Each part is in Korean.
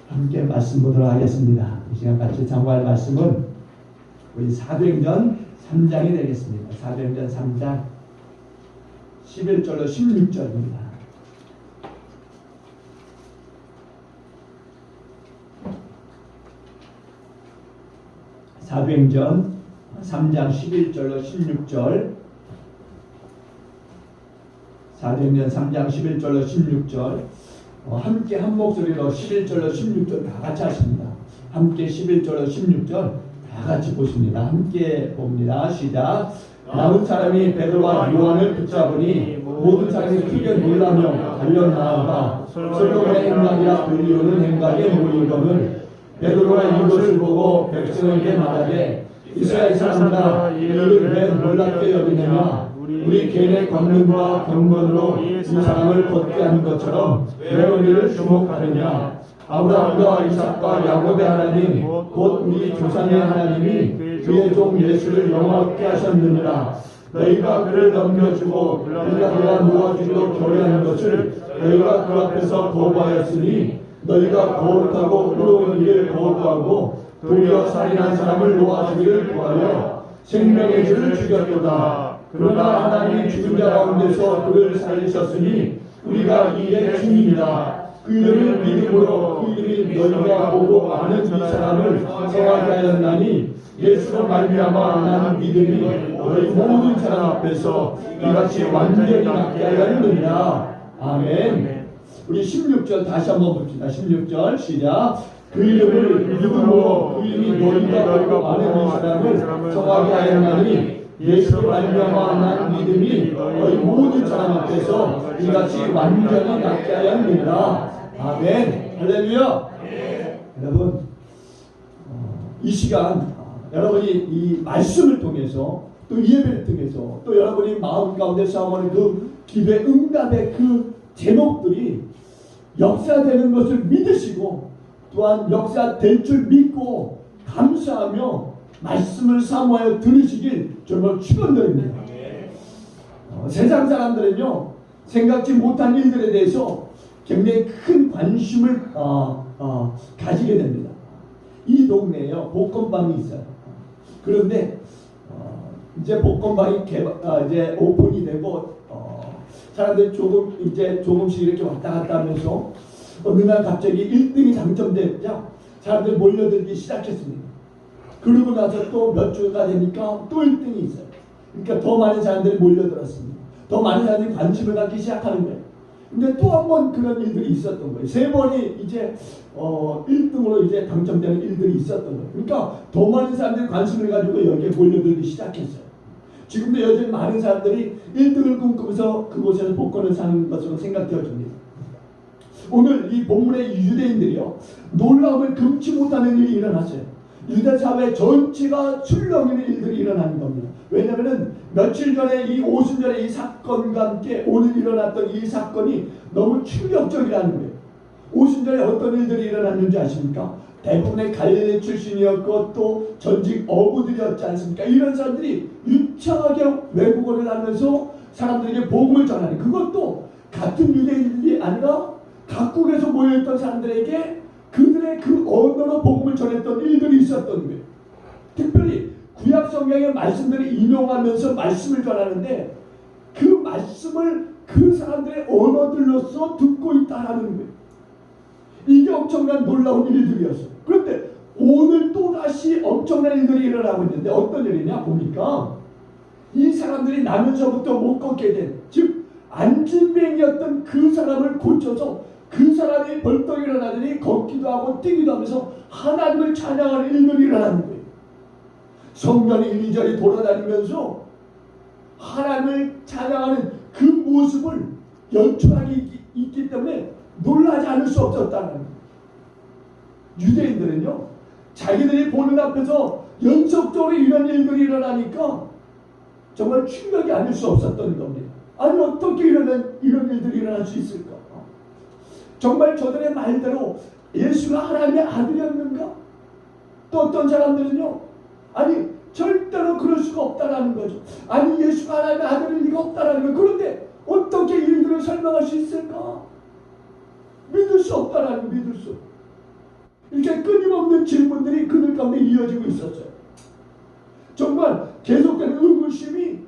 함께 말씀 보도록 하겠습니다. 이 시간 같이 참고할 말씀은 우리 사도행전 3장이 되겠습니다. 사도행전 3장 11절로 16절입니다. 사도행전 3장 11절로 16절, 사도행전 3장 11절로 16절, 함께 한 목소리로 11절로 16절 다 같이 하십니다. 함께 11절로 16절 다 같이 보십니다. 함께 봅니다. 시작. 남은 사람이 베드로와 요한을 붙잡으니 모든 사람이 크게 놀라며 달려 나아가 솔로몬의 행각이라 불리우는 행각에 모이거늘 베드로가 이것을 보고 백성에게 말하되 이스라엘 사람들아 이를 왜 놀랍게 여기느냐 우리 개인의 권능과 경건으로 이 사람을 걷게 하는 것처럼 왜 우리를 주목하느냐 아브라함과 이삭과 야곱의 하나님 곧 우리 조상의 하나님이 그의 종 예수를 영화롭게 하셨느니라. 너희가 그를 넘겨주고 빌라도가 놓아주기로 결의하는 것을 너희가 그 앞에서 거부하였으니 너희가 거룩하고 의로운 일을 거부하고 도리어 살인한 사람을 놓아주기를 구하여 생명의 주를 죽였도다. 그러나 하나님이 죽은 자 가운데서 그를 살리셨으니 우리가 이에 증인이다. 그 이름을 믿음으로 그 이름이 너희가 보고 아는 이 사람을 성하게 하였나니 예수로 말미암아 나는 믿음이 너희 모든 사람 앞에서 이같이 완전히 낫게 하였느니라. 아멘. 우리 16절 다시 한번 봅시다. 16절 시작. 그 이름을 믿음으로 그 이름이 너희가 보고 아는 이 사람을 성하게 하였나니 예수로 말미암아 나는 믿음이 너희 모든 사람 앞에서 이같이 완전히 낫게 하였느니라. 아멘. 할렐루야. 여러분 이 시간 여러분이 이 말씀을 통해서 또 예배를 통해서 또 여러분이 마음 가운데 사모하는 그 기도의 응답의 그 제목들이 역사되는 것을 믿으시고 또한 역사될 줄 믿고 감사하며 말씀을 사모하여 들으시길 정말 축원드립니다. 세상 사람들은요 생각지 못한 일들에 대해서 굉장히 큰 관심을 가지게 됩니다. 이 동네에요 복권방이 있어요. 그런데 이제 복권방이 이제 오픈이 되고 사람들이 조금씩 이렇게 왔다 갔다 하면서 어느 날 갑자기 1등이 당첨되자 사람들이 몰려들기 시작했습니다. 그러고 나서 또 몇 주가 되니까 또 1등이 있어요. 그러니까 더 많은 사람들이 몰려들었습니다. 더 많은 사람들이 관심을 갖기 시작하는 거예요. 근데 또 한 번 그런 일들이 있었던 거예요. 3번이 이제 1등으로 이제 당첨되는 일들이 있었던 거예요. 그러니까 더 많은 사람들이 관심을 가지고 여기에 몰려들기 시작했어요. 지금도 여전히 많은 사람들이 1등을 꿈꾸면서 그곳에서 복권을 사는 것으로 생각되어집니다. 오늘 이 본문의 유대인들이요 놀라움을 금치 못하는 일이 일어났어요. 유대 사회 전체가 출렁이는 일들이 일어나는 겁니다. 왜냐하면 며칠 전에 이 오순절에 이 사건과 함께 오늘 일어났던 이 사건이 너무 충격적이라는 거예요. 오순절에 어떤 일들이 일어났는지 아십니까? 대부분의 갈릴리 출신이었고 또 전직 어부들이었지 않습니까? 이런 사람들이 유창하게 외국어를 하면서 사람들에게 복음을 전하는, 그것도 같은 유대인들이 아니라 각국에서 모여있던 사람들에게 그들의 그 언어로 복음을 전했던 일들이 있었던 거예요. 특별히 구약 성경의 말씀들을 인용하면서 말씀을 전하는데 그 말씀을 그 사람들의 언어들로서 듣고 있다라는 거예요. 이게 엄청난 놀라운 일들이었어요. 그런데 오늘 또다시 엄청난 일들이 일어나고 있는데 어떤 일이냐 보니까 이 사람들이 나면서부터 못 걷게 된, 즉 안진뱅이였던 그 사람을 고쳐서 그 사람이 벌떡 일어나더니 걷기도 하고 뛰기도 하면서 하나님을 찬양하는 일들이 일어나는 거예요. 성전이 이리저리 돌아다니면서 하나님을 찬양하는 그 모습을 연출하기 있기 때문에 놀라지 않을 수 없었다는 거예요. 유대인들은요 자기들이 보는 앞에서 연속적으로 이런 일들이 일어나니까 정말 충격이 아닐 수 없었던 겁니다. 아니 어떻게 이런 일들이 일어날 수 있을까? 정말 저들의 말대로 예수가 하나님의 아들이었는가? 또 어떤 사람들은요 아니 절대로 그럴 수가 없다라는 거죠. 아니 예수가 하나님의 아들일 리가 없다라는 거예요. 그런데 어떻게 일들을 설명할 수 있을까? 믿을 수 없다라는, 믿을 수. 이렇게 끊임없는 질문들이 그들 가운데 이어지고 있었어요. 정말 계속되는 의구심이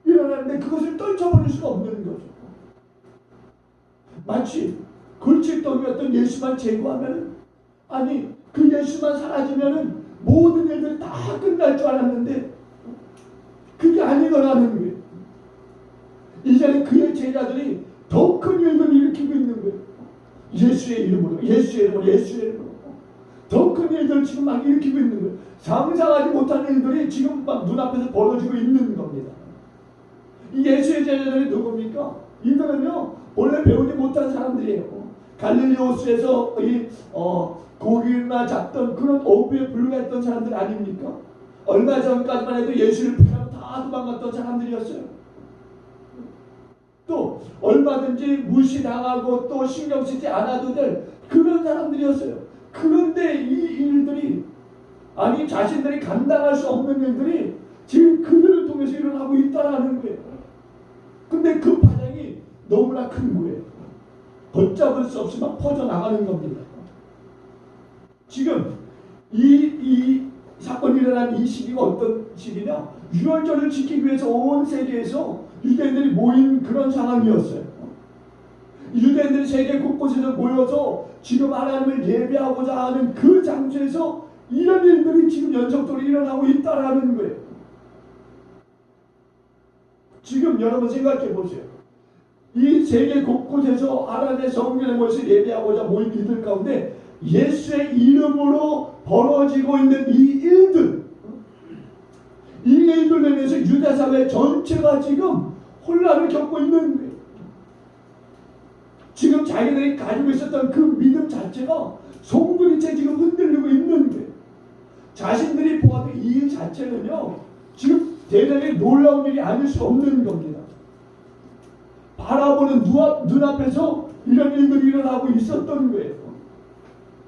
일어나는데 그것을 떨쳐버릴 수가 없는 거죠. 마치 골칫덩이였던 예수만 제거하면, 아니 그 예수만 사라지면 모든 일들이 다 끝날 줄 알았는데 그게 아니더라는 거예요. 이제는 그의 제자들이 더 큰 일들을 일으키고 있는 거예요. 예수의 이름으로, 예수의 이름으로, 예수의 이름으로 더 큰 일들을 지금 막 일으키고 있는 거예요. 상상하지 못한 일들이 지금 막 눈앞에서 벌어지고 있는 겁니다. 이 예수의 제자들이 누굽니까? 이들은요 원래 배우지 못한 사람들이에요. 갈릴리 호수에서 고기나 잡던 그런 어부에 불과했던 사람들 아닙니까? 얼마 전까지만 해도 예수를 피하고 다 도망갔던 사람들이었어요. 또 얼마든지 무시당하고 또 신경 쓰지 않아도 될 그런 사람들이었어요. 그런데 이 일들이, 아니 자신들이 감당할 수 없는 일들이 지금 그들을 통해서 일어나고 있다라는 거예요. 근데 그 파장이 너무나 큰 거예요. 걷잡을 수 없이 막 퍼져나가는 겁니다. 지금 이 사건이 일어난 이 시기가 어떤 시기냐? 유월절을 지키기 위해서 온 세계에서 유대인들이 모인 그런 상황이었어요. 유대인들이 세계 곳곳에서 모여서 지금 하나님을 예배하고자 하는 그 장소에서 이런 일들이 지금 연속적으로 일어나고 있다라는 거예요. 지금 여러분 생각해 보세요. 이 세계 곳곳에서 하나님의 성전에 모여서 예배하고자 모인 이들 가운데 예수의 이름으로 벌어지고 있는 이 일들로 인해서 유대 사회 전체가 지금 혼란을 겪고 있는 거예요. 지금 자기들이 가지고 있었던 그 믿음 자체가 송두리째 지금 흔들리고 있는 거예요. 자신들이 보아도 이 일 자체는요 지금 대단히 놀라운 일이 아닐 수 없는 겁니다. 바라보는 눈앞에서 이런 일들이 일어나고 있었던 거예요.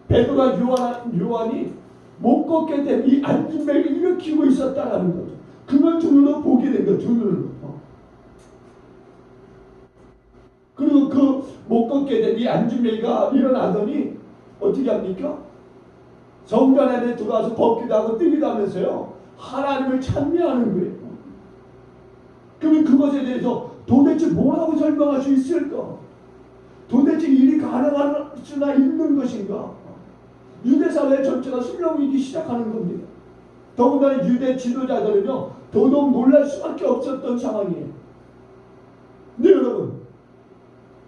베드로와 요한이 못 걷게 된 이 안진뱅이를 일으키고 있었다는 거죠. 그걸 눈으로 보게 된 거죠. 눈으로. 그리고 그 못 걷게 된 이 안진뱅이가 일어나더니 어떻게 합니까? 성전 안에 들어와서 벗기도 하고 뜨기도 하면서요 하나님을 찬미하는 거예요. 그러면 그것에 대해서 도대체 뭐라고 설명할 수 있을까? 도대체 일이 가능할 수나 있는 것인가? 유대사회 전체가 술렁이기 시작하는 겁니다. 더군다나 유대 지도자들은요 더더욱 놀랄 수밖에 없었던 상황이에요. 네 여러분,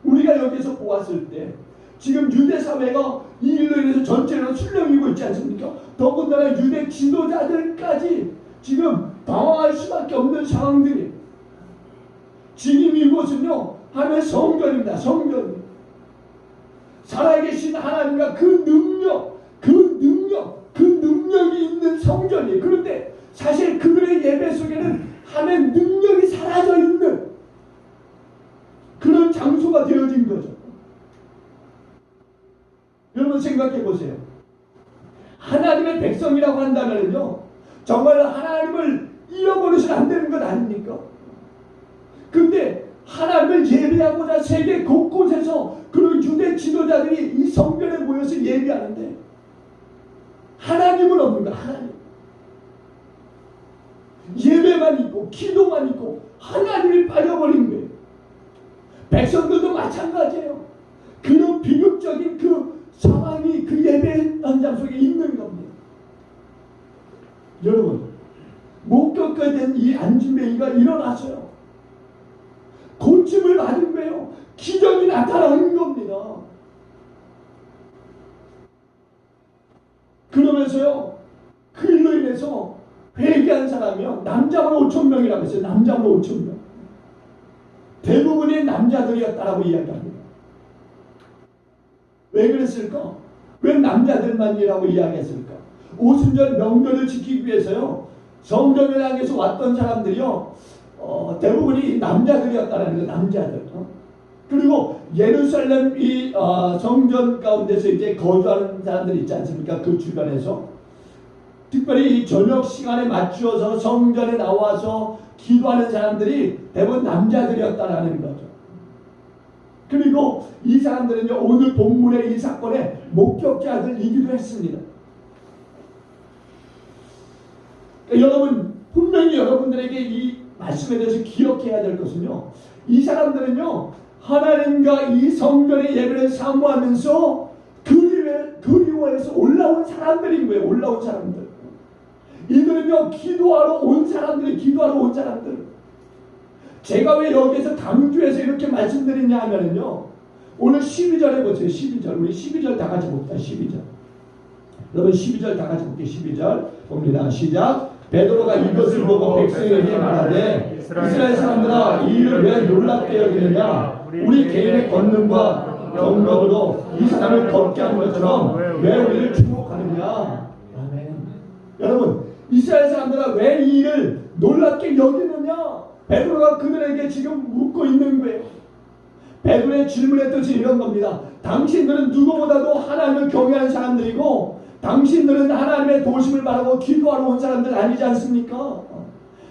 우리가 여기서 보았을 때 지금 유대사회가 이 일로 인해서 전체로 술렁이고 있지 않습니까? 더군다나 유대 지도자들까지 지금 당황할 수밖에 없는 상황들이, 지금 이곳은요 하나님의 성전입니다. 성전. 살아계신 하나님과 그 능력이 있는 성전이에요. 그런데 사실 그들의 예배 속에는 하나님의 능력이 사라져 있는 그런 장소가 되어진 거죠. 여러분 생각해 보세요. 하나님의 백성이라고 한다면요 정말 하나님을 잃어버리시면 안 되는 것 아닙니까? 근데 하나님을 예배하고자 세계 곳곳에서 그리고 유대 지도자들이 이 성전에 모여서 예배하는데 하나님은 없는가? 하나님. 예배만 있고 기도만 있고 하나님이 빠져버린 거예요. 백성들도 마찬가지예요. 그런 비극적인 그 상황이 그 예배 현장 속에 있는 겁니다. 여러분, 못 겪게 된 이 안진뱅이가 일어났어요. 고침을 받은 거예요. 기적이 나타나는 겁니다. 그러면서요 그 일로 인해서 회개한 사람이요 남자로 5,000명이라고 했어요. 남자로 5,000명. 대부분의 남자들이었다라고 이야기합니다. 왜 그랬을까? 왜 남자들만이라고 이야기했을까? 오순절 명절을 지키기 위해서요 성전을 향해서 왔던 사람들이요 대부분이 남자들이었다라는 거예요. 남자들. 그리고 예루살렘 이 성전 가운데서 이제 거주하는 사람들 있지 않습니까? 그 주변에서 특별히 이 저녁 시간에 맞추어서 성전에 나와서 기도하는 사람들이 대부분 남자들이었다라는 거죠. 그리고 이 사람들은요, 오늘 본문의 이 사건의 목격자들이기도 했습니다. 그러니까 여러분, 분명히 여러분들에게 이 말씀에 대해서 기억해야 될 것은요, 이 사람들은요, 하나님과 이 성전의 예배를 사모하면서 그리워해서 올라온 사람들인 거예요. 올라온 사람들. 이들은요, 기도하러 온 사람들이, 기도하러 온 사람들. 제가 왜 여기에서 강조해서 이렇게 말씀드리냐 하면은요, 오늘 12절 해보세요. 12절. 우리 12절 다 같이 봅시다. 12절. 여러분 12절 다 같이 볼게요. 12절 봅니다. 시작. 베드로가 이것을 보고 백성에게 말하되 이스라엘 사람들아, 이 일을 왜 놀랍게 여기느냐? 우리 개인의 권능과 경력으로 이 사람을 걷게 한 것처럼 왜 우리를 축복하느냐? 아멘. 여러분, 이스라엘 사람들아 왜 이 일을 놀랍게 여기느냐? 베드로가 그들에게 지금 묻고 있는 거예요. 베드로의 질문의 뜻이 이런 겁니다. 당신들은 누구보다도 하나님을 경외하는 사람들이고, 당신들은 하나님의 도심을 바라고 기도하러 온 사람들 아니지 않습니까?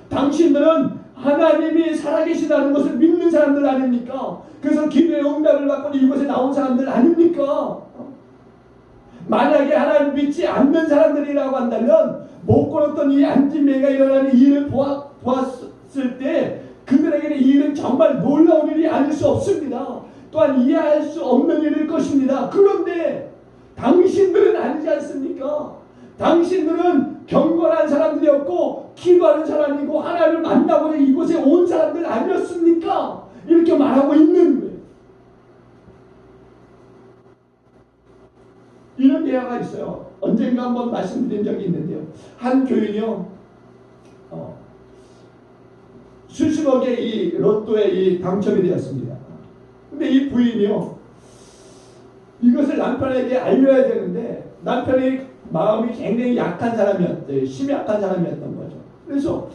당신들은 하나님이 살아계시다는 것을 믿는 사람들 아닙니까? 그래서 기도의 응답을 받고 이곳에 나온 사람들 아닙니까? 만약에 하나님 믿지 않는 사람들이라고 한다면 못 걸었던 이 안진매가 일어나는 이 일을 보았을 때 그들에게는 이 일은 정말 놀라운 일이 아닐 수 없습니다. 또한 이해할 수 없는 일일 것입니다. 그런데 당신들은 아니지 않습니까? 당신들은 경건한 사람들이었고 기도하는 사람이고 하나님을 만나고자 이곳에 온 사람들 아니었습니까? 이렇게 말하고 있는 거예요. 이런 예화가 있어요. 언젠가 한번 말씀드린 적이 있는데요. 한 교인이요, 수십억의 이 로또에 이 당첨이 되었습니다. 근데 이 부인이요, 이것을 남편에게 알려야 되는데 남편이 마음이 굉장히 약한 사람이었대요. 심약한 사람이었던 거죠. 그래서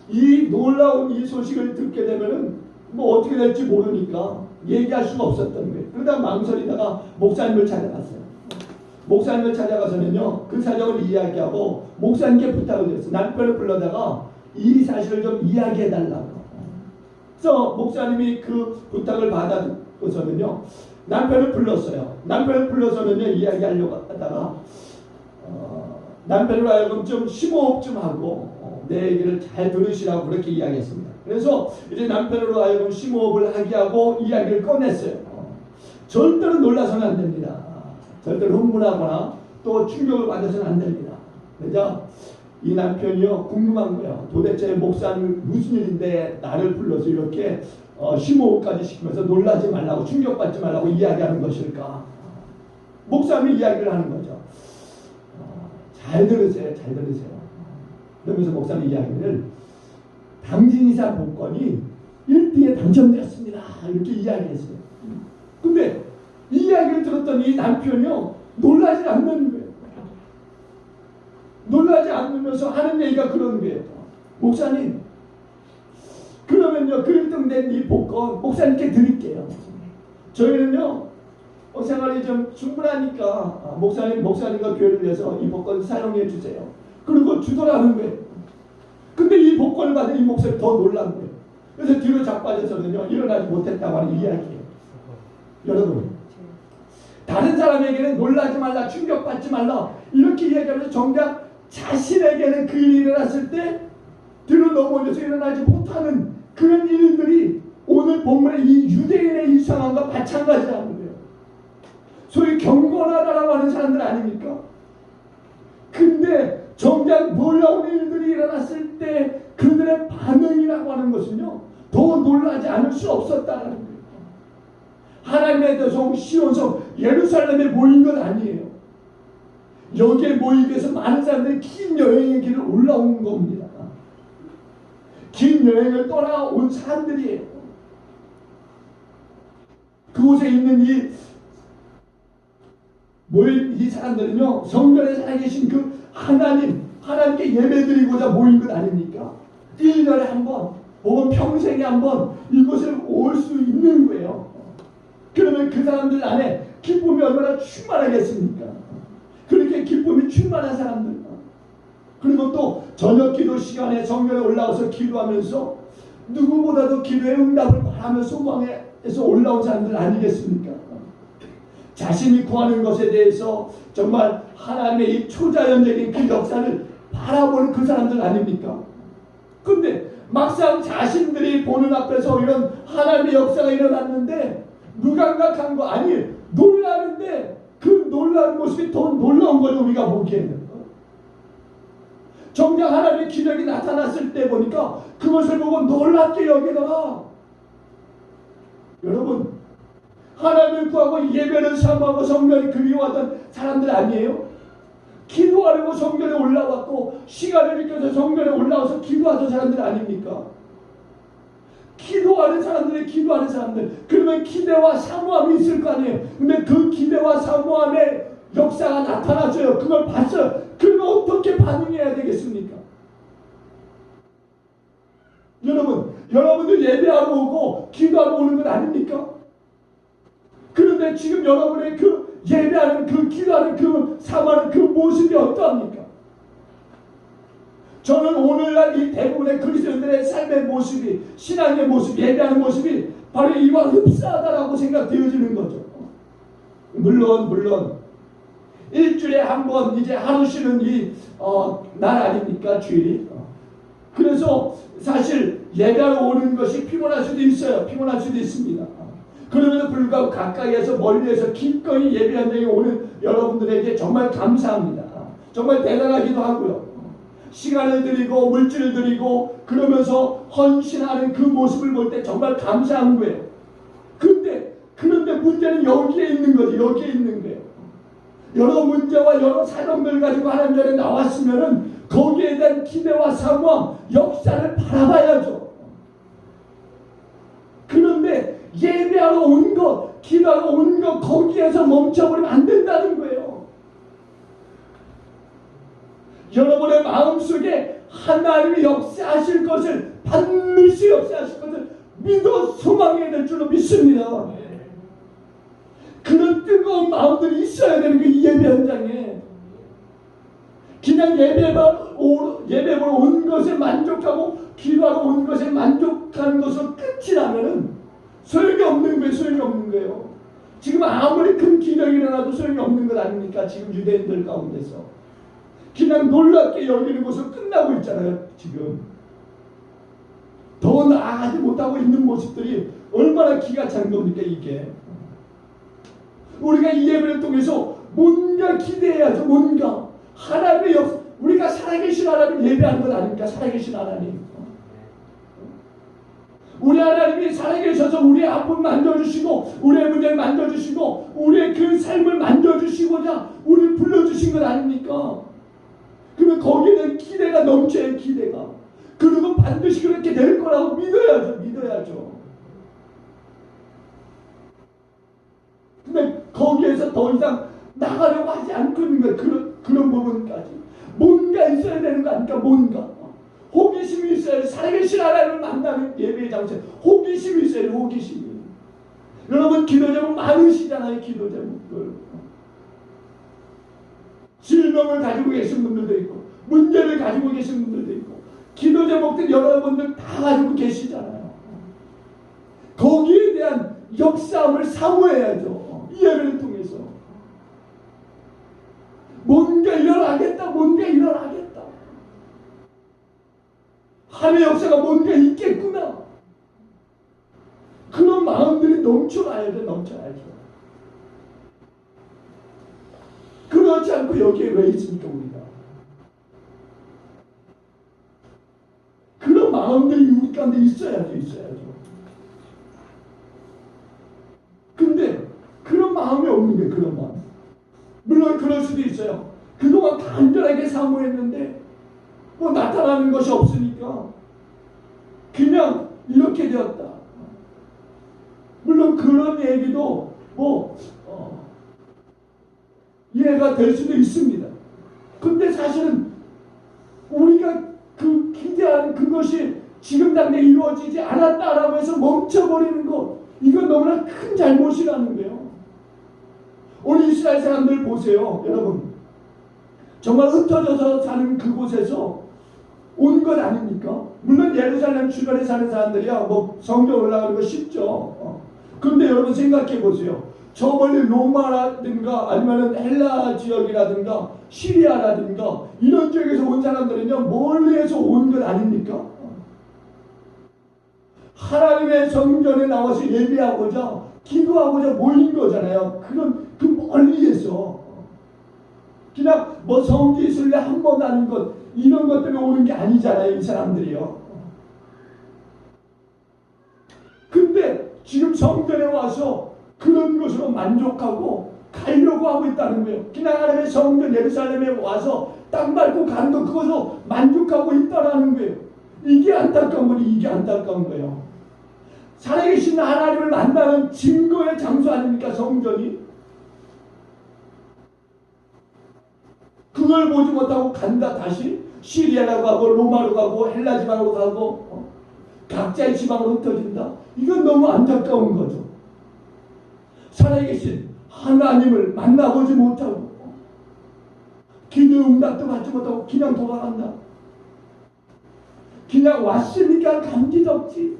이 놀라운 이 소식을 듣게 되면은 뭐 어떻게 될지 모르니까 얘기할 수가 없었던 거예요. 그러다 망설이다가 목사님을 찾아갔어요. 목사님을 찾아가서는요, 그 사정을 이야기하고 목사님께 부탁을 드렸어요. 남편을 불러다가 이 사실을 좀 이야기해달라고. 그래서 목사님이 그 부탁을 받아서는요, 남편을 불렀어요. 남편을 불러서는요, 이야기하려고 하다가 남편으로 하여금 좀 심호흡 좀 하고 내 얘기를 잘 들으시라고 그렇게 이야기했습니다. 그래서 이제 남편으로 하여금 심호흡을 하게 하고 이야기를 꺼냈어요. 절대로 놀라서는 안 됩니다. 절대로 흥분하거나 또 충격을 받아서는 안 됩니다. 그래서 이 남편이요, 궁금한 거예요. 도대체 목사님 무슨 일인데 나를 불러서 이렇게 심호흡까지 시키면서 놀라지 말라고, 충격받지 말라고 이야기하는 것일까? 목사님이 이야기를 하는 거죠. 잘 들으세요. 잘 들으세요. 그러면서 목사님 이야기를 당진이사 복권이 1등에 당첨되었습니다. 이렇게 이야기했어요. 근데 이 이야기를 들었던 이 남편이요, 놀라지 않는 거예요. 놀라지 않으면서 하는 얘기가 그런 거예요. 목사님, 그러면요, 그 1등 된 이 복권 목사님께 드릴게요. 저희는요, 생활이 좀 충분하니까 목사님과 교회를 위해서 이 복권 사용해 주세요. 그리고 주더라는 거예요. 근데 이 복권을 받은 이 목사님이 더 놀란 거예요. 그래서 뒤로 자빠져서는요, 일어나지 못했다고 하는 이야기예요. 여러분, 다른 사람에게는 놀라지 말라, 충격받지 말라 이렇게 이야기하면서 정작 자신에게는 그 일이 일어났을 때 뒤로 넘어져서 일어나지 못하는 그런 일들이 오늘 본문의 이 유대인의 이 상황과 마찬가지라는 거예요. 소위 경건하다라고 하는 사람들 아닙니까? 근데 정작 놀라운 일들이 일어났을 때 그들의 반응이라고 하는 것은요, 더 놀라지 않을 수 없었다는 거예요. 하나님의 대성 시온성 예루살렘에 모인 건 아니에요. 여기에 모이기 위해서 많은 사람들이 긴 여행의 길을 올라온 겁니다. 긴 여행을 떠나온 사람들이에요. 그곳에 있는 모인 이 사람들은요, 성전에 살아계신 그 하나님께 예배드리고자 모인 것 아닙니까? 1년에 한 번, 혹은 평생에 한 번 이곳에 올 수 있는 거예요. 그러면 그 사람들 안에 기쁨이 얼마나 충만하겠습니까? 그렇게 기쁨이 충만한 사람들, 그리고 또 저녁 기도 시간에 성전에 올라와서 기도하면서 누구보다도 기도의 응답을 바라며 소망해 에서 올라온 사람들 아니겠습니까? 자신이 구하는 것에 대해서 정말 하나님의 이 초자연적인 그 역사를 바라보는 그 사람들 아닙니까? 근데 막상 자신들이 보는 앞에서 이런 하나님의 역사가 일어났는데 무감각한 거 아니 놀라는데 그 놀라는 모습이 더 놀라운 거죠. 우리가 보기에는 정작 하나님의 기적이 나타났을 때 보니까 그것을 보고 놀랍게 여기다가 여러분 하나님을 구하고 예배를 사모하고 성전을 그리워하던 사람들 아니에요? 기도하려고 성전에 올라왔고 시간을 느껴서 성전에 올라와서 기도하던 사람들 아닙니까? 기도하는 사람들이 기도하는 사람들 그러면 기대와 사모함이 있을 거 아니에요. 근데 그 기대와 사모함의 역사가 나타났어요. 그걸 봤어요. 그러면 어떻게 반응해야 되겠습니까? 여러분들 예배하러 오고 기도하러 오는 건 아닙니까? 그런데 지금 여러분의 그 예배하는 그 기도하는 그 사모하는 그 모습이 어떠합니까? 저는 오늘날 이 대부분의 그리스도인들의 삶의 모습이 신앙의 모습, 예배하는 모습이 바로 이와 흡사하다라고 생각되어지는 거죠. 물론 일주일에 한 번 이제 하루 쉬는 날 아닙니까? 주일이. 그래서 사실 예배하러 오는 것이 피곤할 수도 있어요. 피곤할 수도 있습니다. 그럼에도 불구하고 가까이에서 멀리에서 기꺼이 예배 현장에 오는 여러분들에게 정말 감사합니다. 정말 대단하기도 하고요. 시간을 드리고 물질을 드리고 그러면서 헌신하는 그 모습을 볼 때 정말 감사한 거예요. 그런데 문제는 여기에 있는 거죠. 여기에 있는 거예요. 여러 문제와 여러 사정들 가지고 하나님 전에 나왔으면은 거기에 대한 기대와 사모함, 역사를 바라봐야죠. 그런데 예배하러 온 것, 기도하러 온 것 거기에서 멈춰버리면 안 된다는 거예요. 여러분의 마음속에 하나님이 역사하실 것을 반드시 역사하실 것을 믿어 소망해야 될 줄로 믿습니다. 그런 뜨거운 마음들이 있어야 되는 그 예배 현장에 그냥 예배보러 온 것에 만족하고 기도하러 온 것에 만족하는 것으로 끝이 나면은 소용이 없는 거예요. 지금 아무리 큰 기적이 일어나도 소용이 없는 것 아닙니까? 지금 유대인들 가운데서 그냥 놀랍게 여기는 것으로 끝나고 있잖아요. 지금 더 나아가지 못하고 있는 모습들이 얼마나 기가 찬 겁니까 이게. 우리가 이 예배를 통해서 뭔가 기대해야죠. 뭔가 하나님의 우리가 살아계신 하나님 예배하는 것 아닙니까? 살아계신 하나님. 우리 하나님이 살아계셔서 우리의 아픔을 만져주시고 우리의 문제를 만져주시고 우리의 그 삶을 만져주시고자 우리를 불러주신 것 아닙니까? 그러면 거기에는 기대가 넘쳐요. 기대가. 그리고 반드시 그렇게 될 거라고 믿어야죠. 근데 거기에서 더 이상 나가려고 하지 않고 있는 거예요. 그런 부분까지. 뭔가 있어야 되는 거 아닙니까? 뭔가. 호기심이 있어야 돼. 살아계신 하나님을 만나는 예배의 장소에 호기심이 있어야 돼. 호기심이. 여러분 기도 제목 많으시잖아요. 기도 제목들. 질병을 가지고 계신 분들도 있고 문제를 가지고 계신 분들도 있고 기도 제목들 여러분들 다 가지고 계시잖아요. 거기에 대한 역사함을 사모해야죠. 이 예배를 통해서 뭔가 일어나겠다. 하나님의 역사가 뭔가 있겠구나. 그런 마음들이 넘쳐나야죠. 그렇지 않고 여기에 왜 있습니까 우리가? 그런 마음들이 우리 가운데 있어야죠. 근데 그런 마음이 없는 게 그런 마음. 물론 그럴 수도 있어요. 그동안 간절하게 사모했는데 뭐 나타나는 것이 없으니까 그냥 이렇게 되었다. 물론 그런 얘기도 이해가 될 수도 있습니다. 근데 사실은 우리가 그 기대하는 그것이 지금 당장 이루어지지 않았다라고 해서 멈춰버리는 것, 이건 너무나 큰 잘못이라는 거예요. 우리 이스라엘 사람들 보세요. 여러분 정말 흩어져서 사는 그곳에서 온 것 아닙니까? 물론 예루살렘 주변에 사는 사람들이야 뭐 성경 올라가는 거 쉽죠. 그런데 여러분 생각해 보세요. 저 멀리 로마라든가 아니면 헬라 지역이라든가 시리아라든가 이런 지역에서 온 사람들은요, 멀리에서 온 것 아닙니까? 하나님의 성전에 나와서 예배하고자 기도하고자 모인 거잖아요. 그런 그 멀리에서 그냥 뭐 성지 순례 한 번 하는 것 이런 것 때문에 오는 게 아니잖아요, 이 사람들이요. 근데 지금 성전에 와서 그런 것으로 만족하고 가려고 하고 있다는 거예요. 그냥 하나님의 성전 예루살렘에 와서 땅 밟고 가는 것 그것으로 만족하고 있다는 거예요. 이게 안타까운 거니, 이게 안타까운 거예요. 살아계신 하나님을 만나는 증거의 장소 아닙니까, 성전이? 그걸 보지 못하고 간다, 다시 시리아라고 하고 로마로 가고 헬라 지방으로 가고 각자의 지방으로 흩어진다. 이건 너무 안타까운 거죠. 살아계신 하나님을 만나보지 못하고 기도 응답도 받지 못하고 그냥 돌아간다. 그냥 왔으니까 감기덕지.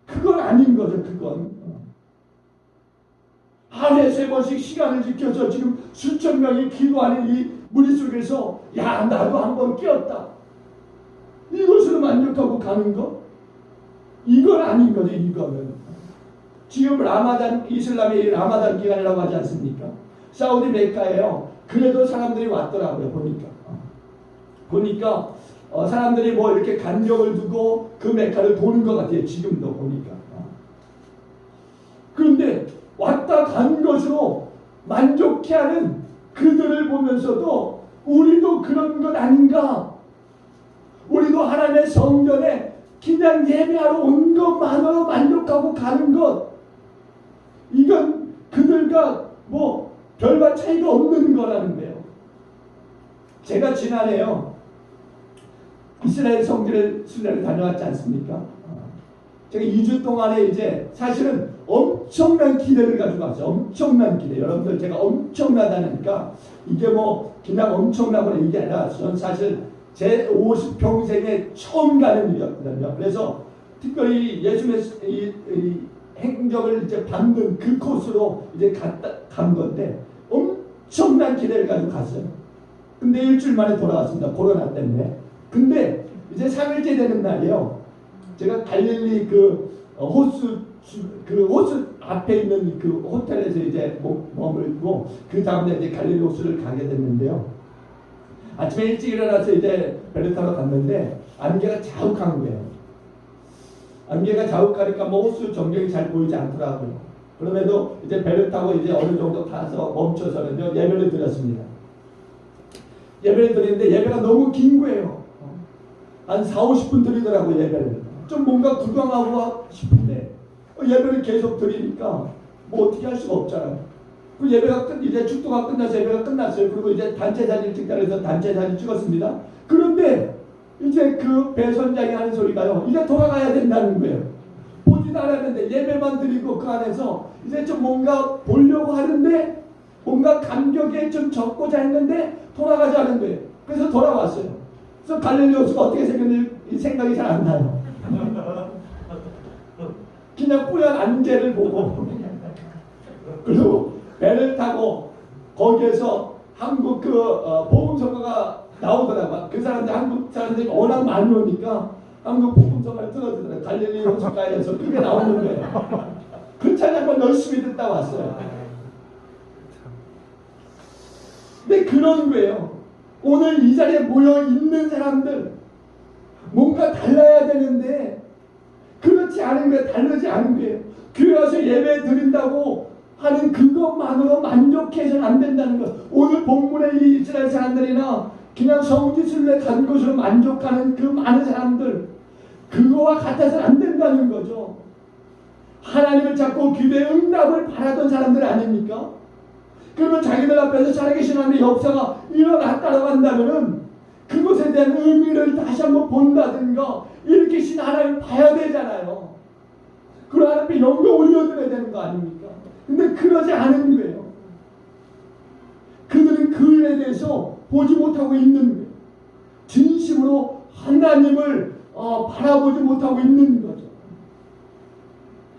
그건 아닌 거죠. 그건 하루에 3번씩 시간을 지켜서 지금 수천 명이 기도하는 이 무리 속에서 야, 나도 한번 끼었다, 이것으로 만족하고 가는 거, 이건 아닌 거죠. 이거는 지금 라마단, 이슬람의 라마단 기간이라고 하지 않습니까? 사우디 메카예요. 그래도 사람들이 왔더라고요. 보니까 사람들이 뭐 이렇게 간격을 두고 그 메카를 도는 것 같아요. 지금도 보니까. 그런데 왔다 간 것으로 만족해하는 그들을 보면서도 우리도 그런 것 아닌가? 우리도 하나님의 성전에 그냥 예배하러 온 것만으로 만족하고 가는 것, 이건 그들과 뭐 별반 차이가 없는 거라는 거예요. 제가 지난해요, 이스라엘 성지를 순례를 다녀왔지 않습니까? 제가 2주 동안에 이제 사실은 엄청난 기대를 가지고 왔어요. 엄청난 기대. 여러분들 제가 엄청나다니까 이게 뭐 그냥 엄청나거나 이게 아니라 전 사실 제 50평생에 처음 가는 일이었거든요. 그래서 특별히 예수님의 이 행적을 이제 받는 그 코스로 이제 간 건데 엄청난 기대를 가지고 갔어요. 근데 일주일 만에 돌아왔습니다. 코로나 때문에. 근데 이제 3일째 되는 날이에요. 제가 갈릴리 호수 앞에 있는 그 호텔에서 이제 머물고 그 다음에 이제 갈릴리 호수를 가게 됐는데요. 아침에 일찍 일어나서 이제 배를 타러 갔는데 안개가 자욱한 거예요. 안개가 자욱하니까 뭐 호수 전경이 잘 보이지 않더라고요. 그럼에도 이제 배를 타고 이제 어느 정도 가서 멈춰서는요, 예배를 드렸습니다. 예배를 드리는데 예배가 너무 긴 거예요. 한 40-50분 드리더라고요, 예배를. 좀 뭔가 구경하고 싶은데 예배를 계속 드리니까 뭐 어떻게 할 수가 없잖아요. 그 예배가 이제 축도가 끝나서 예배가 끝났어요. 그리고 이제 단체 사진 찍자 해서 단체 사진 찍었습니다. 그런데 이제 그 배선장이 하는 소리가요, 이제 돌아가야 된다는 거예요. 보지도 않았는데 예배만 드리고 그 안에서 이제 좀 뭔가 보려고 하는데 뭔가 감격에 좀 적고자 했는데 돌아가자는 거예요. 그래서 돌아왔어요. 그래서 갈릴리 호수가 어떻게 생겼는지 생각이 잘 안 나요. 그냥 뿌연 안개를 보고 그리고 배를 타고 거기에서 한국 복음성가가 나오더라고요. 그 사람들, 한국 사람들이 워낙 많이 오니까 한국 복음성가를 틀어주더라고요. 갈릴리 호수가에서 그게 나오는 거예요. 그 찬양만 열심히 듣다 왔어요. 근데 그런 거예요. 오늘 이 자리에 모여 있는 사람들 뭔가 달라야 되는데 그렇지 않은 거예요. 다르지 않은 거예요. 교회 와서 예배 드린다고 하는 그것만으로 만족해서는 안 된다는 거. 오늘 본문의 이 이스라엘 사람들이나 그냥 성지 순례 간 것으로 만족하는 그 많은 사람들, 그거와 같아서는 안 된다는 거죠. 하나님을 찾고 기도의 응답을 바라던 사람들 아닙니까? 그러면 자기들 앞에서 살아계신 하나님의 역사가 일어났다고 한다면은 그것에 대한 의미를 다시 한번 본다든가 이렇게 신 하나님을 봐야 되잖아요. 그리고 하나님 앞에 영광 올려드려야 되는 거 아닙니까? 근데 그러지 않은 거예요. 그들은 그 일에 대해서 보지 못하고 있는 거예요. 진심으로 하나님을 바라보지 못하고 있는 거죠.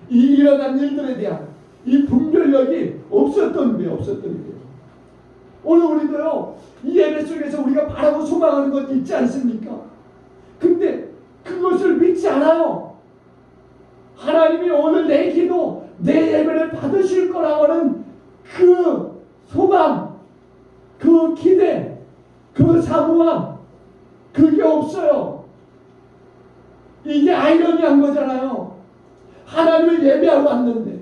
이 일어난 일들에 대한 이 분별력이 없었던 거예요. 없었던 거예요. 오늘 우리도요, 이 예배 속에서 우리가 바라고 소망하는 것 있지 않습니까? 근데 그것을 믿지 않아요. 하나님이 오늘 내 기도, 내 예배를 받으실 거라고 하는 그 소망, 그 기대, 그 사모함, 그게 없어요. 이게 아이러니한 거잖아요. 하나님을 예배하러 왔는데.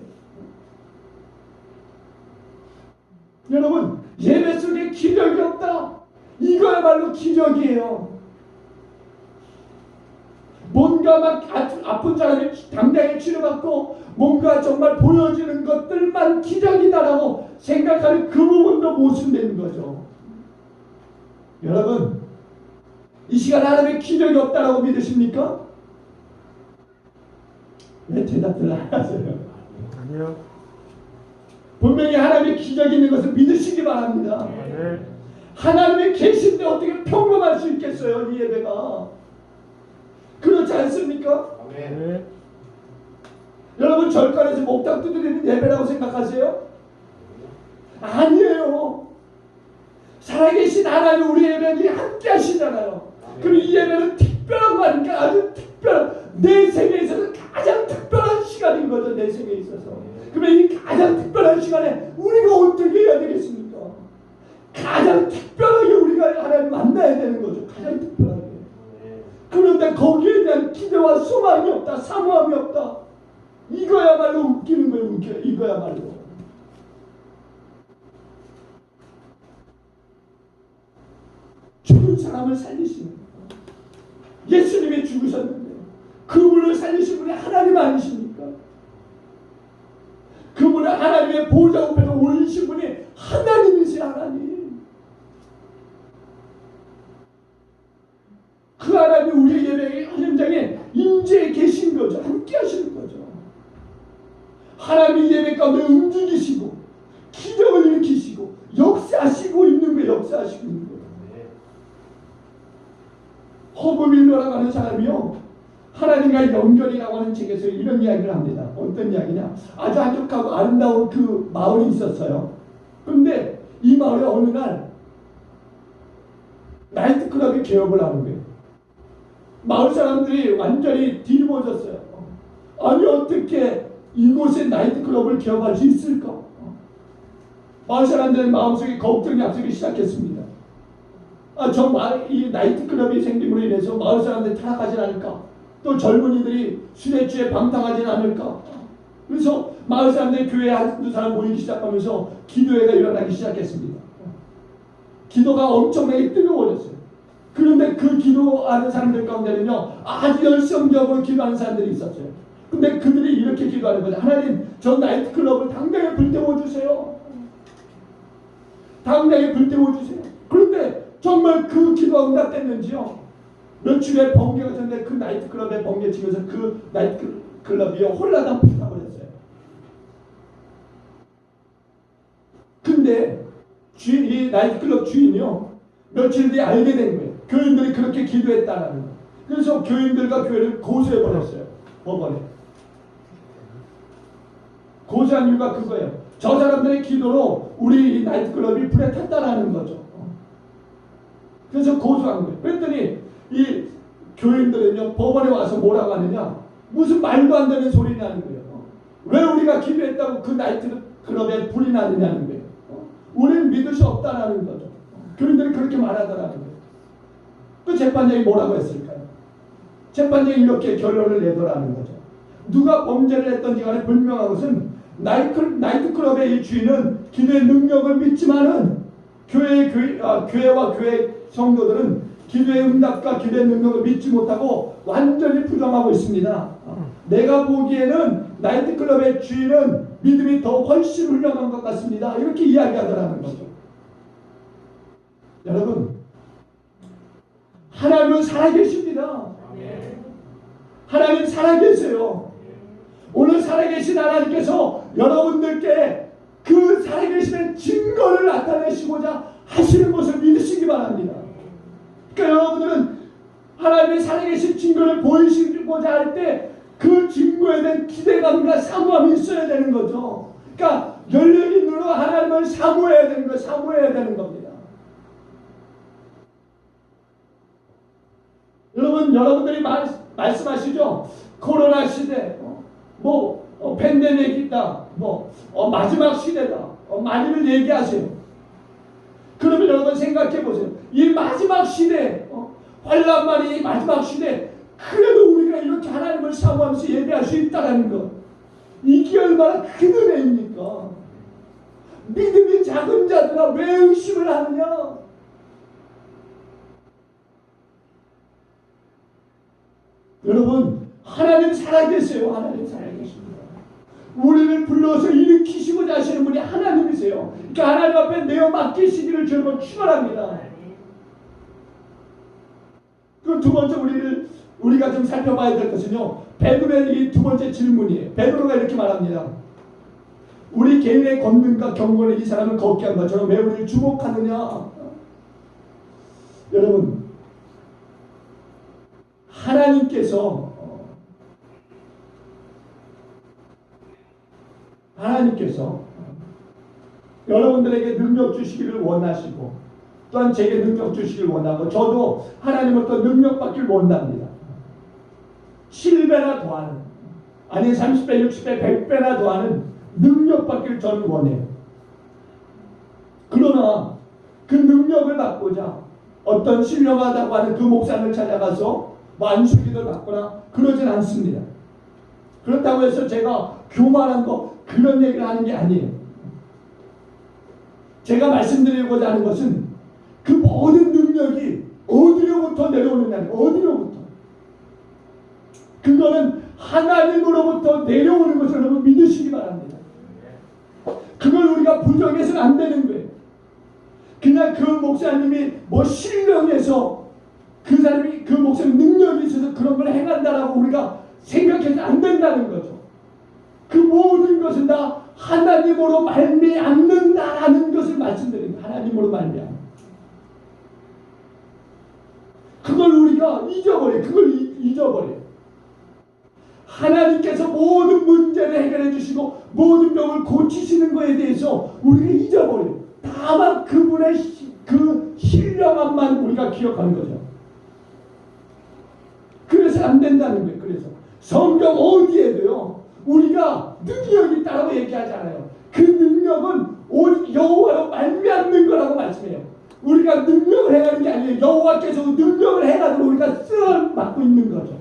여러분, 예배 속에 기적이 없다. 이거야말로 기적이에요. 뭔가 막 아픈 사람이 당장에 치료받고 뭔가 정말 보여지는 것들만 기적이다라고 생각하는 그 부분도 모순되는 거죠. 여러분, 이 시간 하나님의 기적이 없다라고 믿으십니까? 왜 대답을 안 하세요? 아니요. 분명히 하나님의 기적이 있는 것을 믿으시기 바랍니다. 네. 하나님의 계신데 어떻게 평범할 수 있겠어요, 이 예배가? 그렇지 않습니까? 네. 여러분, 절간에서 목탁 두드리는 예배라고 생각하세요? 아니에요. 살아계신 하나님 우리 예배에 함께 하시잖아요. 그럼 이 예배는 특별한 거 아닙니까? 아주 특별한, 내 생에 있어서 가장 특별한 시간인 거죠. 내 생에 있어서. 그러면 이 가장 특별한 시간에 우리가 어떻게 해야 되겠습니까? 가장 특별하게 우리가 하나님 만나야 되는 거죠. 가장 특별하게. 그런데 거기에 대한 기대와 소망이 없다. 사모함이 없다. 이거야말로 웃기는 거예요. 웃겨요. 이거야말로. 죽은 사람을 살리시는 거예요. 예수님이 죽으셨는데 그분을 살리신 분이 하나님 아니십니까? 그분을 하나님의 보좌 앞에 올리신 분이 하나님이시 하나님. 그 하나님이 우리 예배의 현장에 임재해 계신 거죠. 함께 하시는 거죠. 하나님이 예배 가운데 움직이시고 기적을 일으키시고 역사하시고 있는 거예요. 역사하시고 있는 거예요. 허브 밀러라고 하는 사람이요, 하나님과 연결이라고 하는 책에서 이런 이야기를 합니다. 어떤 이야기냐? 아주 한적하고 아름다운 그 마을이 있었어요. 그런데 이 마을에 어느 날 나이트클럽이 개업을 하는 거예요. 마을 사람들이 완전히 뒤집어졌어요. 아니, 어떻게 이곳에 나이트클럽을 개업할 수 있을까? 마을 사람들의 마음속에 걱정이 앞서기 시작했습니다. 이 나이트클럽이 생김으로 인해서 마을 사람들이 타락하지 않을까? 또 젊은이들이 술에 취해 방탕하지 않을까? 그래서 마을 사람들이 교회에 한두 사람 모이기 시작하면서 기도회가 일어나기 시작했습니다. 기도가 엄청나게 뜨거워졌어요. 그런데 그 기도하는 사람들 가운데는요, 아주 열성적으로 기도하는 사람들이 있었어요. 근데 그들이 이렇게 기도하는 거죠. 하나님, 저 나이트클럽을 당장에 불태워주세요. 당장에 불태워주세요. 그런데 정말 그 기도가 응답됐는지요? 며칠에 번개가 쳤는데 그 나이트클럽에 번개 치면서 그 나이트클럽이 홀라당 불타버렸어요. 근데 이 나이트클럽 주인이요, 며칠 뒤에 알게 된 거예요. 교인들이 그렇게 기도했다라는 거. 그래서 교인들과 교회를 고소해버렸어요. 법원에. 고소한 이유가 그거예요. 저 사람들의 기도로 우리 나이트클럽이 불에 탔다라는 거죠. 그래서 고소한 거예요. 그랬더니 이 교인들은요, 법원에 와서 뭐라고 하느냐, 무슨 말도 안 되는 소리냐는 거예요. 왜 우리가 기도했다고 그 나이트클럽에 불이 나느냐는 거예요. 우리는 믿을 수 없다라는 거죠. 교인들이 그렇게 말하더라는 거예요. 그 재판장이 뭐라고 했을까요? 재판장이 이렇게 결론을 내더라는 거죠. 누가 범죄를 했던지 간에 분명한 것은 나이트클럽의 이 주인은 기도의 능력을 믿지만은 교회와 교회 성도들은 기도의 응답과 기도의 능력을 믿지 못하고 완전히 부정하고 있습니다. 내가 보기에는 나이트클럽의 주인은 믿음이 더 훨씬 훌륭한 것 같습니다. 이렇게 이야기하더라는 거죠. 여러분, 하나님은 살아계십니다. 하나님 살아계세요. 오늘 살아계신 하나님께서 여러분들께 그 살아계심의 증거를 나타내시고자 하시는 것을 믿으시기 바랍니다. 그러니까 여러분들은 하나님의 살아계신 증거를 보이시고자 할 때 그 증거에 대한 기대감과 사모함이 있어야 되는 거죠. 그러니까 열린 눈으로 하나님을 사모해야 되는 거예요. 사모해야 되는 겁니다. 여러분들이 말씀하시죠. 코로나 시대, 팬데믹 있다, 마지막 시대다, 많이들 얘기하세요. 그러면 여러분 생각해 보세요. 이 마지막 시대, 환란만이 이 마지막 시대, 그래도 우리가 이렇게 하나님을 사모하면서 예배할 수 있다는 것, 이게 얼마나 큰 은혜입니까? 믿음이 작은 자들아 왜 의심을 하느냐? 여러분, 하나님 살아계세요. 하나님 살아계십니다. 우리를 불러서 일으키시고자 하시는 분이 하나님이세요. 그러니까 하나님 앞에 내어 맡기시기를 저는 축원합니다. 그 두 번째 우리가 좀 살펴봐야 될 것은요, 베드로의 이 두 번째 질문이에요. 베드로가 이렇게 말합니다. 우리 개인의 권능과 경건을 이 사람을 걷게 한 것처럼 왜 우리를 주목하느냐? 여러분, 하나님께서 여러분들에게 능력 주시기를 원하시고 또한 제게 능력 주시기를 원하고 저도 하나님으로부터 능력 받기를 원합니다. 7배나 더하는, 아니 30배, 60배, 100배나 더하는 능력 받기를 저는 원해요. 그러나 그 능력을 받고자 어떤 신령하다고 하는 그 목사를 찾아가서 안수기도를 받거나 그러진 않습니다. 그렇다고 해서 제가 교만한 그런 얘기를 하는 게 아니에요. 제가 말씀드리고자 하는 것은 그 모든 능력이 어디로부터 내려오느냐, 어디로부터. 그거는 하나님으로부터 내려오는 것을 여러분 믿으시기 바랍니다. 그걸 우리가 부정해서는 안 되는 거예요. 그냥 그 목사님이 신령해서 그 사람이 그 목사님 능력이 있어서 그런 걸 행한다라고 우리가 생각해서 안 된다는 거죠. 그 모든 것은 다 하나님으로 말미암는다라는 것을 말씀드립니다. 하나님으로 말미암. 그걸 우리가 잊어버려요. 그걸 잊어버려요. 하나님께서 모든 문제를 해결해 주시고 모든 병을 고치시는 것에 대해서 우리가 잊어버려요. 다만 그분의 그 신령함만 우리가 기억하는 거죠. 그래서 안 된다는 거예요. 그래서 성경 어디에도요 우리가 능력이 있다고 얘기하지 않아요. 그 능력은 오직 여호와로 말미암는 거라고 말씀해요. 우리가 능력을 행하는 게 아니에요. 여호와께서 능력을 해가지고 우리가 쓰러맞고 있는 거죠.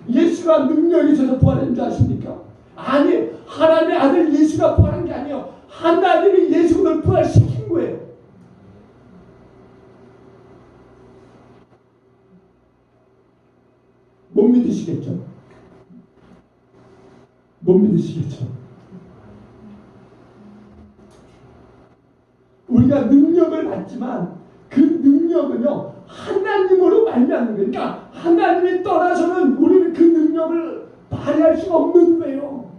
예수가 능력이 있어서 부활한 줄 아십니까? 아니, 하나님의 아들 예수가 부활한 게 아니에요. 하나님이 예수를 부활시킨 거예요. 못 믿으시겠죠? 못 믿으시겠죠? 우리가 능력을 받지만 그 능력은요 하나님으로 말미암는 거예요. 그러니까 하나님이 떠나서는 우리는 그 능력을 발휘할 수가 없는 거예요.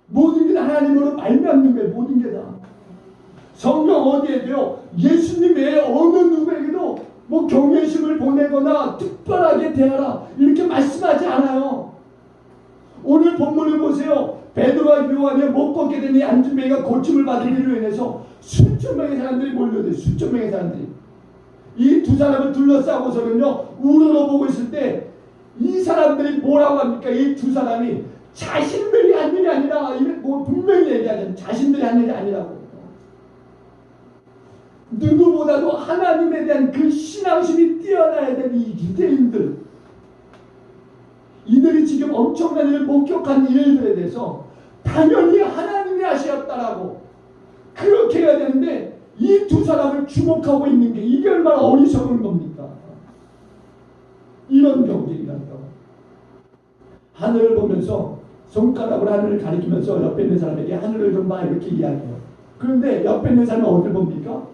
모든 게 하나님으로 말미암는 거예요. 모든 게 다. 성경 어디에도요 예수님 외에 어느 누구에게도 경외심을 보내거나 특별하게 대하라 이렇게 말씀하지 않아요. 오늘 본문을 보세요. 베드로와 요한이 못 걷게 되니 안진뱅이가 고침을 받은 일로 인해서 수천 명의 사람들이 몰려들어요. 수천 명의 사람들이. 이 두 사람을 둘러싸고서는요 우러러보고 있을 때 이 사람들이 뭐라고 합니까? 이 두 사람이 자신들이 한 일이 아니라 분명히 얘기하잖아요. 자신들이 한 일이 아니라고. 누구보다도 하나님에 대한 그 신앙심이 뛰어나야 되는 이 유대인들, 이들이 지금 엄청난 일을 목격한 일들에 대해서 당연히 하나님이 하셨다라고 그렇게 해야 되는데 이 두 사람을 주목하고 있는 게 이게 얼마나 어리석은 겁니까? 이런 경쟁이란다. 하늘을 보면서 손가락으로 하늘을 가리키면서 옆에 있는 사람에게 하늘을 좀 봐 이렇게 이야기해요. 그런데 옆에 있는 사람은 어딜 봅니까?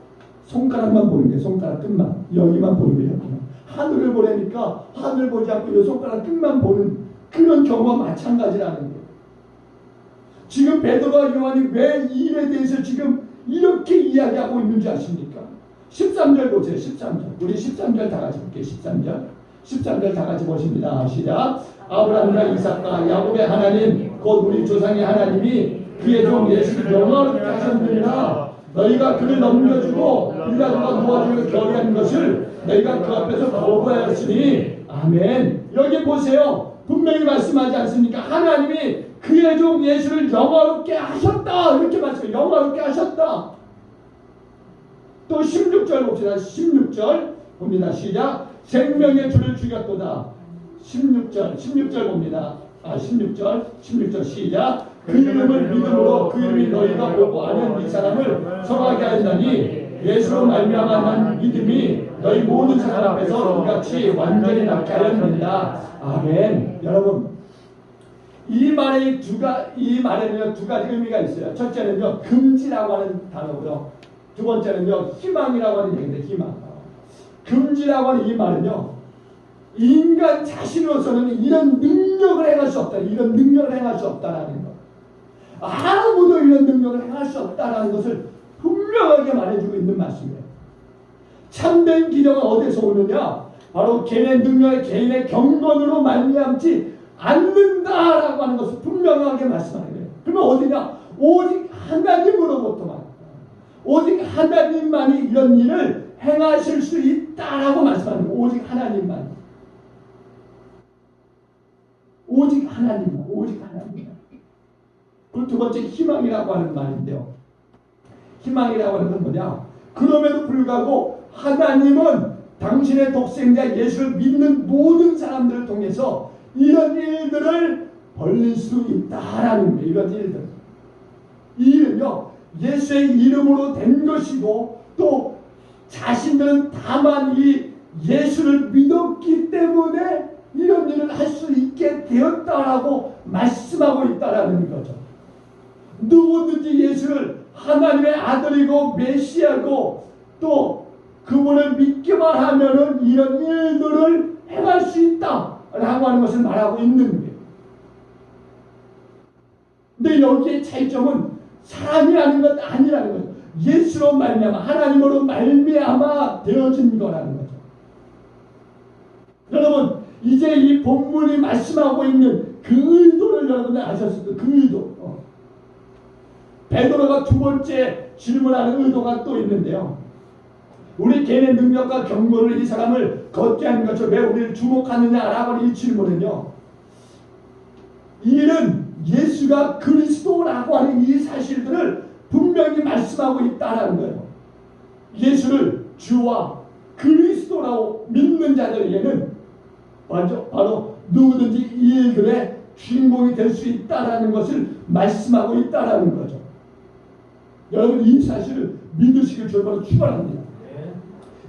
손가락만 보는 게 손가락 끝만 여기만 보는 거예요. 하늘을 보려니까 하늘 보지 않고 이 손가락 끝만 보는 그런 경우와 마찬가지라는 거예요. 지금 베드로와 요한이 왜 이 일에 대해서 지금 이렇게 이야기하고 있는지 아십니까? 13절 보세요. 13절. 우리 13절 다 같이 볼게요. 13절. 13절 다 같이 보십니다. 시작. 아브라함과 이삭과 야곱의 하나님 곧 우리 조상의 하나님이 그의 종 예수를 영원하게 하셨느니라. 너희가 그를 넘겨주고 빌라도가 도와주기를 결의한 것을 너희가 그 앞에서 거부하였으니 아멘. 여기 보세요. 분명히 말씀하지 않습니까? 하나님이 그의 종 예수를 영화롭게 하셨다. 이렇게 말씀해요. 영화롭게 하셨다. 또 16절 봅시다. 16절 봅니다. 시작. 생명의 주를 죽였도다. 16절 봅니다. 16절 시작. 그 이름을 믿음으로 그 이름이 너희가 보고 아는 이 사람을 성하게 하였나니 예수로 말미암아 믿음이 너희 모든 사람 앞에서 이같이 완전히 낫게 하였느니라. 아멘. 여러분, 이 말에는요 두 가지 의미가 있어요. 첫째는요 금지라고 하는 단어고요. 두 번째는요 희망이라고 하는 얘기인데 희망. 금지라고 하는 이 말은요 인간 자신으로서는 이런 능력을 행할 수 없다. 이런 능력을 행할 수 없다라는 것. 아무도 이런 능력을 행할 수 없다라는 것을 분명하게 말해주고 있는 말씀이에요. 참된 기적은 어디서 오느냐? 바로 개인의 능력, 개인의 경건으로 말미암지 않는다라고 하는 것을 분명하게 말씀하는 거예요. 그러면 어디냐? 오직 하나님으로부터만, 오직 하나님만이 이런 일을 행하실 수 있다라고 말씀하는 거예요. 오직 하나님만. 오직 하나님만. 오직 하나님만. 그리고 두 번째 희망이라고 하는 말인데요. 희망이라고 하는 건 뭐냐? 그럼에도 불구하고 하나님은 당신의 독생자 예수를 믿는 모든 사람들을 통해서 이런 일들을 벌릴 수 있다라는 거예요. 이런 일들. 이 일은요 예수의 이름으로 된 것이고 또 자신들은 다만 이 예수를 믿었기 때문에 이런 일을 할 수 있게 되었다라고 말씀하고 있다라는 거죠. 누구든지 예수를 하나님의 아들이고 메시아고 또 그분을 믿기만 하면은 이런 일들을 행할 수 있다라고 하는 것을 말하고 있는 거예요. 근데 여기에 차이점은 사람이 아닌 것 아니라는 거죠. 예수로 말미암아 하나님으로 말미암아 되어진 거라는 거죠. 여러분 이제 이 본문이 말씀하고 있는 그 의도를 여러분들 아셨을 거예요. 그 의도. 베드로가 두 번째 질문하는 의도가 또 있는데요. 우리 개인의 능력과 경건을 이 사람을 걷게 하는 것을 왜 우리를 주목하느냐라고 하는 이 질문은요. 이 일은 예수가 그리스도라고 하는 이 사실들을 분명히 말씀하고 있다는 거예요. 예수를 주와 그리스도라고 믿는 자들에게는 바로 누구든지 이 일들의 주인공이 될 수 있다는 것을 말씀하고 있다는 거죠. 여러분 이 사실을 믿으시길 주님으로 축원합니다.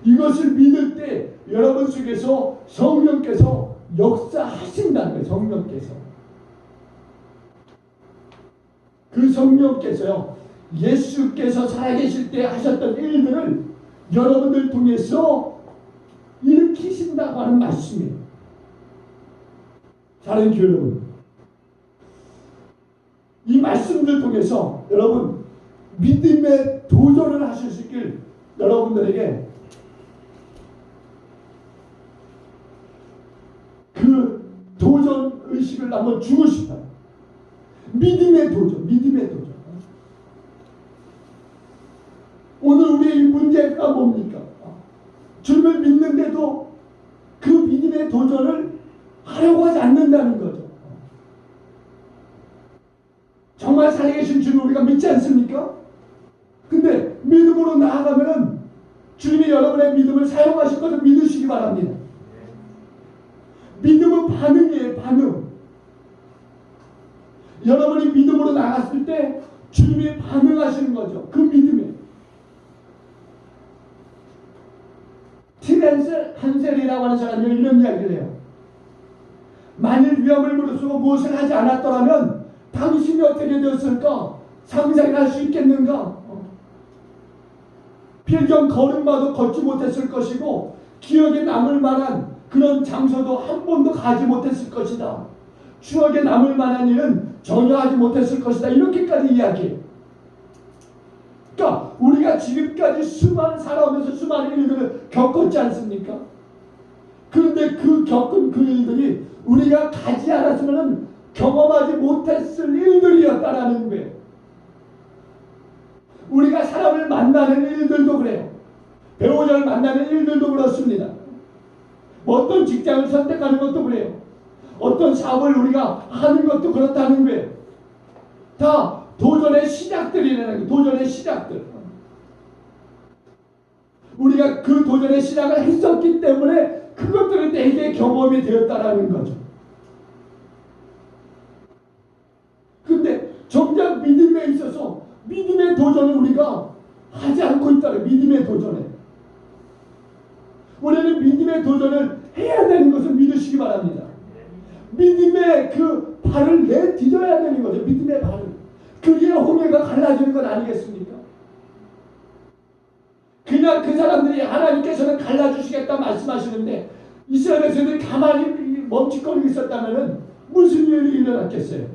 이것을 믿을 때 여러분 속에서 성령께서 역사하신다는 거예요. 성령께서. 그 성령께서요. 예수께서 살아계실 때 하셨던 일들을 여러분들 통해서 일으키신다고 하는 말씀이에요. 사랑하는 교회 여러분. 이 말씀들 통해서 여러분 믿음의 도전을 하실 수 있길 여러분들에게 그 도전 의식을 한번 주고 싶어요. 믿음의 도전, 믿음의 도전. 오늘 우리의 문제가 뭡니까? 주님을 믿는데도 그 믿음의 도전을 하려고 하지 않는다는 거죠. 정말 살아계신 주님 우리가 믿지 않습니까? 근데 믿음으로 나아가면은 주님이 여러분의 믿음을 사용하실 것을 믿으시기 바랍니다. 믿음은 반응이에요. 반응. 여러분이 믿음으로 나갔을 때 주님이 반응하시는 거죠. 그 믿음에. 팀 한셀이라고 하는 사람이 이런 이야기를 해요. 만일 위험을 무릅쓰고 무엇을 하지 않았더라면 당신이 어떻게 되었을까? 상상할 수 있겠는가? 필경 걸음마도 걷지 못했을 것이고 기억에 남을 만한 그런 장소도 한 번도 가지 못했을 것이다. 추억에 남을 만한 일은 전혀 하지 못했을 것이다. 이렇게까지 이야기해요. 그러니까 우리가 지금까지 수많은 살아오면서 수많은 일들을 겪었지 않습니까? 그런데 그 겪은 그 일들이 우리가 가지 않았으면 경험하지 못했을 일들이었다라는 거예요. 우리가 사람을 만나는 일들도 그래요. 배우자를 만나는 일들도 그렇습니다. 뭐 어떤 직장을 선택하는 것도 그래요. 어떤 사업을 우리가 하는 것도 그렇다는 거예요. 다 도전의 시작들이라는 거예요. 도전의 시작들. 우리가 그 도전의 시작을 했었기 때문에 그것들은 내게 경험이 되었다라는 거죠. 근데 정작 믿음에 있어서 믿음의 도전을 우리가 하지 않고 있다는 믿음의 도전에. 우리는 믿음의 도전을 해야 되는 것을 믿으시기 바랍니다. 믿음의 그 발을 내디뎌야 되는 거죠. 믿음의 발을. 그게 홍해가 갈라지는 건 아니겠습니까? 그냥 그 사람들이 하나님께서는 갈라주시겠다 말씀하시는데 이스라엘 백성들이 가만히 멈칫거리고 있었다면 무슨 일이 일어났겠어요?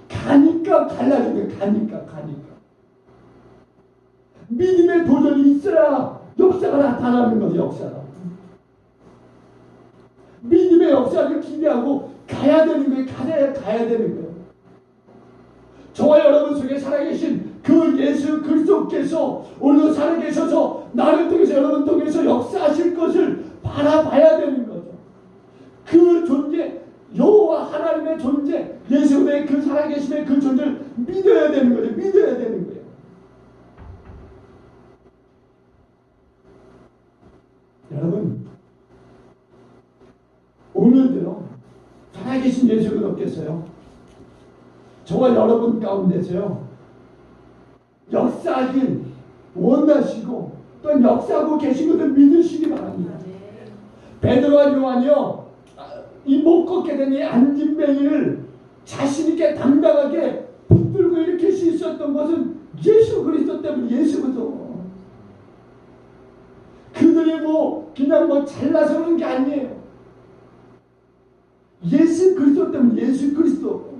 가니까 갈라지는 거예요. 가니까. 믿음의 도전이 있어야 역사가 나타나는 거죠. 역사가. 믿음의 역사를 기대하고 가야 되는 거예요. 가야 되는 거예요. 저와 여러분 속에 살아계신 그 예수 그리스도께서 오늘도 살아계셔서 나를 통해서 여러분 통해서 역사하실 것을 바라봐야 되는 거죠. 그 존재, 여호와 하나님의 존재, 예수의 그 살아계심의 그 존재를 믿어야 되는 거죠. 믿어야 되는 거예요. 여러분, 오늘도요, 살아계신 예수 그리스도께서요, 저와 여러분 가운데서요, 역사하길 원하시고 또 역사하고 계신 것을 믿으시기 바랍니다. 베드로와 요한이요, 이 못 걷게 된 이 안진뱅이를 자신있게 당당하게 붙들고 일으킬 수 있었던 것은 예수 그리스도 때문에 예수거든. 그들이 그냥 잘나서 그런 게 아니에요. 예수 그리스도 때문에 예수 그리스도.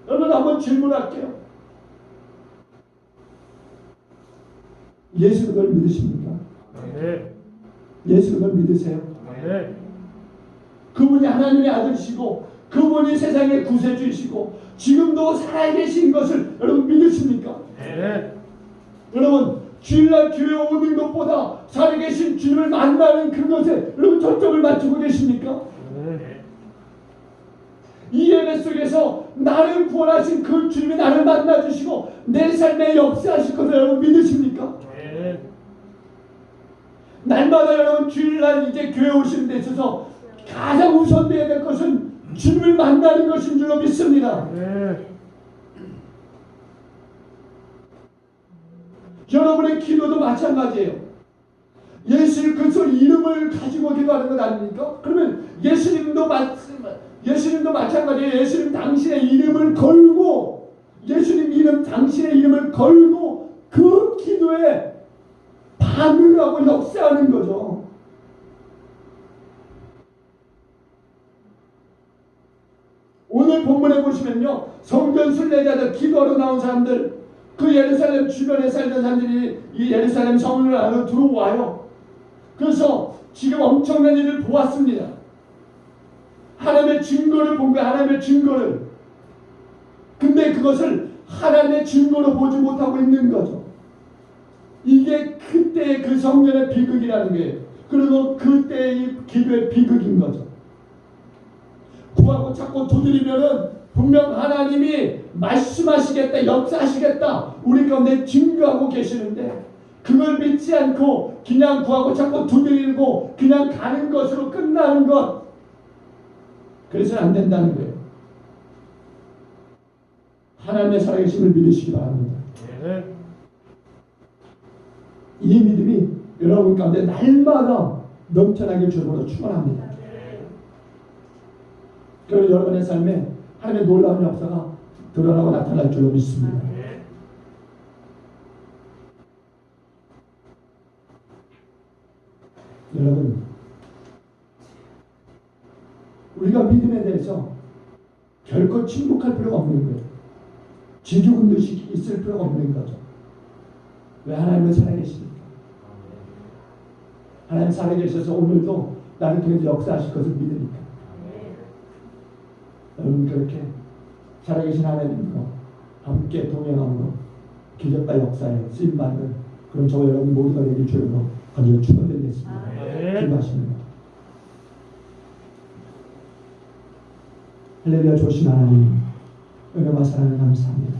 여러분 한번 질문할게요. 예수 그걸 믿으십니까? 네. 예수 그걸 믿으세요? 네. 그분이 하나님의 아들이시고 그분이 세상의 구세주이시고 지금도 살아계신 것을 여러분 믿으십니까? 네. 여러분 주일날 교회 오는 것보다 살아계신 주님을 만나는 그것에 여러분 초점을 맞추고 계십니까? 네. 이 예배 속에서 나를 구원하신 그 주님이 나를 만나주시고 내 삶에 역사하실 것을 여러분 믿으십니까? 네. 날마다 여러분 주일날 이제 교회 오시는 데 있어서 가장 우선되어야 될 것은 주님을 만나는 것인 줄로 믿습니다. 네. 여러분의 기도도 마찬가지예요. 예수 그리스도 이름을 가지고 기도하는 것 아닙니까? 그러면 예수님도 마찬가지예요. 예수님 당신의 이름을 걸고 예수님 이름 당신의 이름을 걸고 그 기도에 반응하고 역사하는 거죠. 오늘 본문에 보시면요, 성전 순례자들 기도하러 나온 사람들, 그 예루살렘 주변에 살던 사람들이 이 예루살렘 성을 안으로 들어와요. 그래서 지금 엄청난 일을 보았습니다. 하나님의 증거를 본 거예요. 하나님의 증거를. 근데 그것을 하나님의 증거로 보지 못하고 있는 거죠. 이게 그때의 그 성전의 비극이라는 거예요. 그리고 그때의 기도의 비극인 거죠. 구하고 찾고 두드리면은 분명 하나님이 말씀하시겠다, 역사하시겠다, 우리 가운데 증거하고 계시는데 그걸 믿지 않고 그냥 구하고 찾고 두드리고 그냥 가는 것으로 끝나는 것, 그래서는 안 된다는 거예요. 하나님의 살아계심을 믿으시기 바랍니다. 네. 이 믿음이 여러분 가운데 날마다 넘쳐나게 주님으로 축원합니다. 그리고 여러분의 삶에 하나님의 놀라운 역사가 드러나고 나타날 줄로 믿습니다. 여러분, 우리가 믿음에 대해서 결코 침묵할 필요가 없는 거예요. 지죽은 듯이 있을 필요가 없는 거죠. 왜? 하나님은 살아계시니까. 하나님 살아계셔서 오늘도 나를 통해서 역사하실 것을 믿으니까. 여러분 그렇게 살아계신 하나님과 함께 동행함으로 기적과 역사에 쓰임받는 그런 저와 여러분 모두가 되길 주로 간절히 축원드리겠습니다. 기도하십니다. 할렐루야. 좋으신 하나님, 은혜와 사랑을 감사합니다.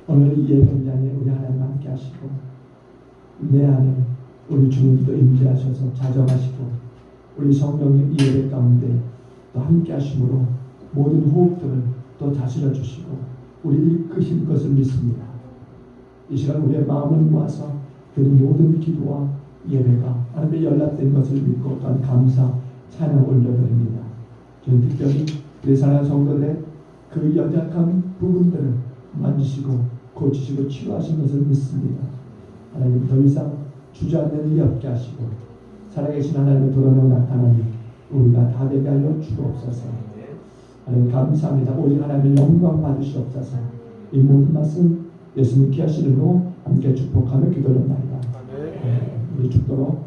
오늘 이 예배장에 우리 하나님 함께 하시고 내 안에 우리 주님도 임재하셔서 자정하시고 우리 성령님 이 예배 가운데 또 함께 하심으로 모든 호흡들을 또 다스려 주시고 우리 이끄실 것을 믿습니다. 이 시간 우리의 마음을 모아서 그 모든 기도와 예배가 하나님의 연락된 것을 믿고 또한 감사 찬양 올려드립니다. 저는 특별히 우리 사랑하는 성도들의 그 연약한 부분들을 만지시고 고치시고 치료하신 것을 믿습니다. 하나님 더 이상 주저앉는 일이 없게 하시고 살아계신 하나님의 돌아오고 나타나니 우리가 다 되게 하여 주옵소서. 하나님 감사합니다. 오직 하나님의 영광 받으시옵소서. 이 모든 말씀 예수님 귀하신 이름으로 함께 축복하며 기도합니다. 우리 죽도록